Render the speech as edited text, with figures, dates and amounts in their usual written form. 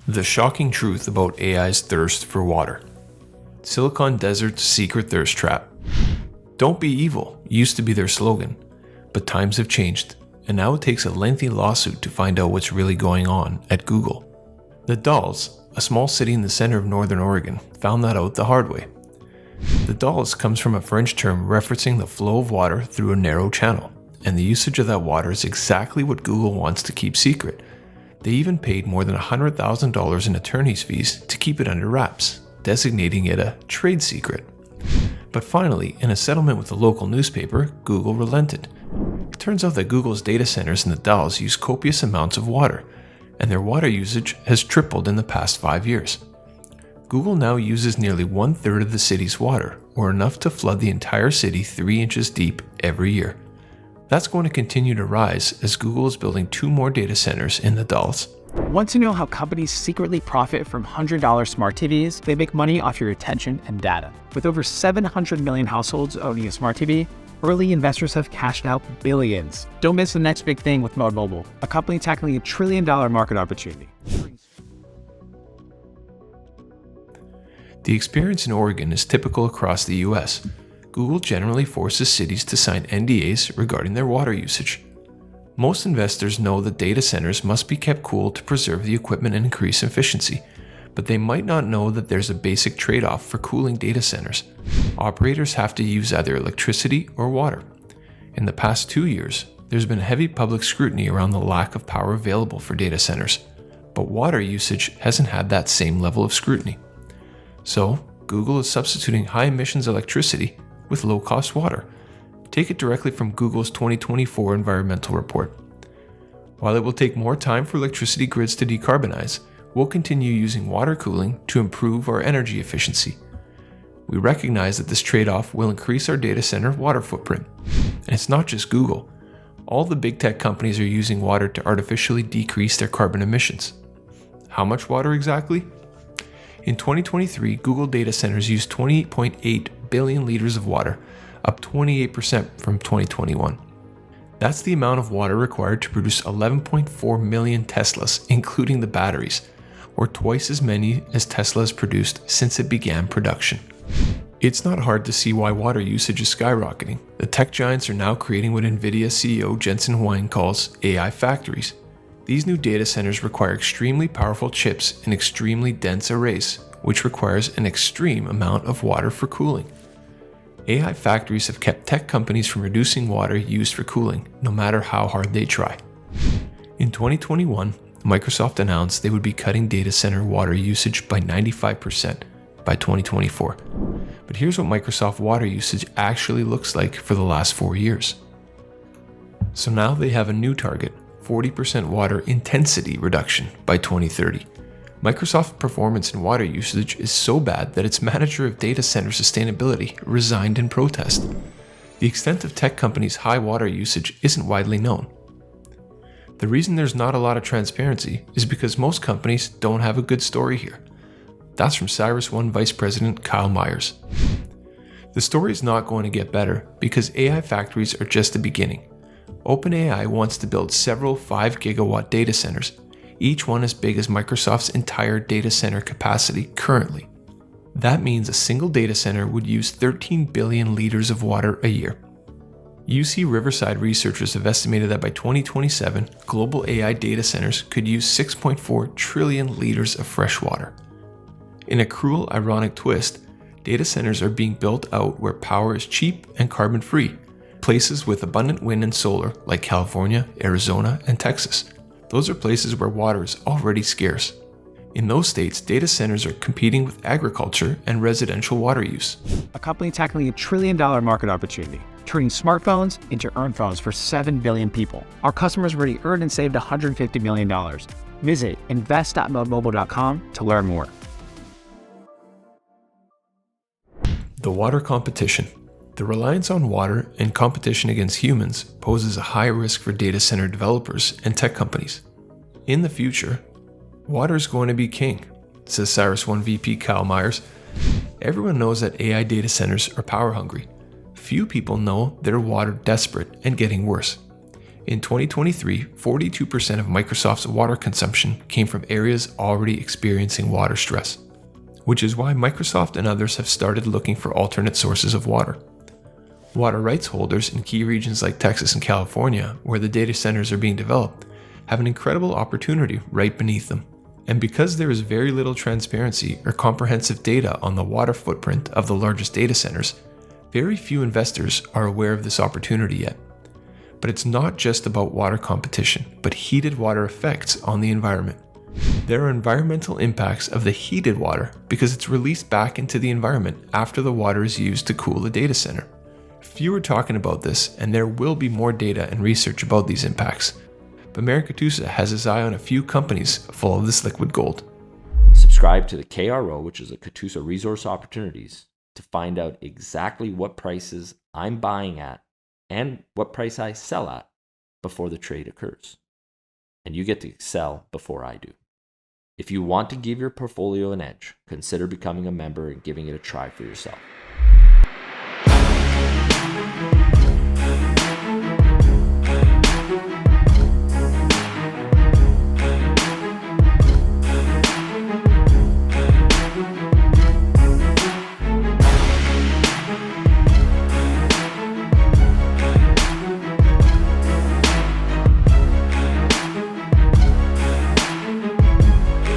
The shocking truth about AI's thirst for water. Silicon Desert's secret thirst trap. Don't be evil used to be their slogan, but times have changed, and now it takes a lengthy lawsuit to find out what's really going on at Google. The Dalles, a small city in the center of northern Oregon, found that out the hard way. The Dalles comes from a French term referencing the flow of water through a narrow channel, and the usage of that water is exactly what Google wants to keep secret. They even paid more than $100,000 in attorney's fees to keep it under wraps, designating it a trade secret. But finally, in a settlement with a local newspaper, Google relented. It turns out that Google's data centers in the Dalles use copious amounts of water, and their water usage has tripled in the past 5 years. Google now uses nearly 1/3 of the city's water, or enough to flood the entire city 3 inches deep every year. That's going to continue to rise as Google is building 2 more data centers in the Dalles. Want to know how companies secretly profit from $100 smart TVs? They make money off your attention and data. With over 700 million households owning a smart TV, early investors have cashed out billions. Don't miss the next big thing with Mode Mobile, a company tackling $1 trillion market opportunity. The experience in Oregon is typical across the US. Google generally forces cities to sign NDAs regarding their water usage. Most investors know that data centers must be kept cool to preserve the equipment and increase efficiency, but they might not know that there's a basic trade-off for cooling data centers. Operators have to use either electricity or water. In the past 2 years, there's been heavy public scrutiny around the lack of power available for data centers, but water usage hasn't had that same level of scrutiny. So, Google is substituting high emissions electricity with low-cost water. Take it directly from Google's 2024 environmental report. While it will take more time for electricity grids to decarbonize, we'll continue using water cooling to improve our energy efficiency. We recognize that this trade-off will increase our data center water footprint. And it's not just Google. All the big tech companies are using water to artificially decrease their carbon emissions. How much water exactly? In 2023, Google data centers used 28.8 billion liters of water, up 28% from 2021. That's the amount of water required to produce 11.4 million Teslas, including the batteries, or twice as many as Tesla has produced since it began production. It's not hard to see why water usage is skyrocketing. The tech giants are now creating what NVIDIA CEO Jensen Huang calls AI factories. These new data centers require extremely powerful chips in extremely dense arrays, which requires an extreme amount of water for cooling. AI factories have kept tech companies from reducing water used for cooling, no matter how hard they try. In 2021, Microsoft announced they would be cutting data center water usage by 95% by 2024. But here's what Microsoft water usage actually looks like for the last 4 years. So now they have a new target: 40% water intensity reduction by 2030. Microsoft's performance in water usage is so bad that its manager of data center sustainability resigned in protest. The extent of tech companies' high water usage isn't widely known. The reason there's not a lot of transparency is because most companies don't have a good story here. That's from CyrusOne Vice President Kyle Myers. The story is not going to get better because AI factories are just the beginning. OpenAI wants to build several 5 gigawatt data centers, each one as big as Microsoft's entire data center capacity currently. That means a single data center would use 13 billion liters of water a year. UC Riverside researchers have estimated that by 2027, global AI data centers could use 6.4 trillion liters of fresh water. In a cruel, ironic twist, data centers are being built out where power is cheap and carbon-free, places with abundant wind and solar like California, Arizona, and Texas. Those are places where water is already scarce. In those states, data centers are competing with agriculture and residential water use. A company tackling $1 trillion market opportunity, turning smartphones into earned phones for 7 billion people. Our customers already earned and saved $150 million. Visit invest.modemobile.com to learn more. The water competition. The reliance on water and competition against humans poses a high risk for data center developers and tech companies. In the future, water is going to be king, says CyrusOne VP Kyle Myers. Everyone knows that AI data centers are power hungry. Few people know they're water desperate and getting worse. In 2023, 42% of Microsoft's water consumption came from areas already experiencing water stress, which is why Microsoft and others have started looking for alternate sources of water. Water rights holders in key regions like Texas and California, where the data centers are being developed, have an incredible opportunity right beneath them. And because there is very little transparency or comprehensive data on the water footprint of the largest data centers, very few investors are aware of this opportunity yet. But it's not just about water competition, but heated water effects on the environment. There are environmental impacts of the heated water because it's released back into the environment after the water is used to cool a data center. Few are talking about this, and there will be more data and research about these impacts. But Mayor Katusa has his eye on a few companies full of this liquid gold. Subscribe to the KRO, which is a Katusa Resource Opportunities, to find out exactly what prices I'm buying at and what price I sell at before the trade occurs. And you get to sell before I do. If you want to give your portfolio an edge, consider becoming a member and giving it a try for yourself.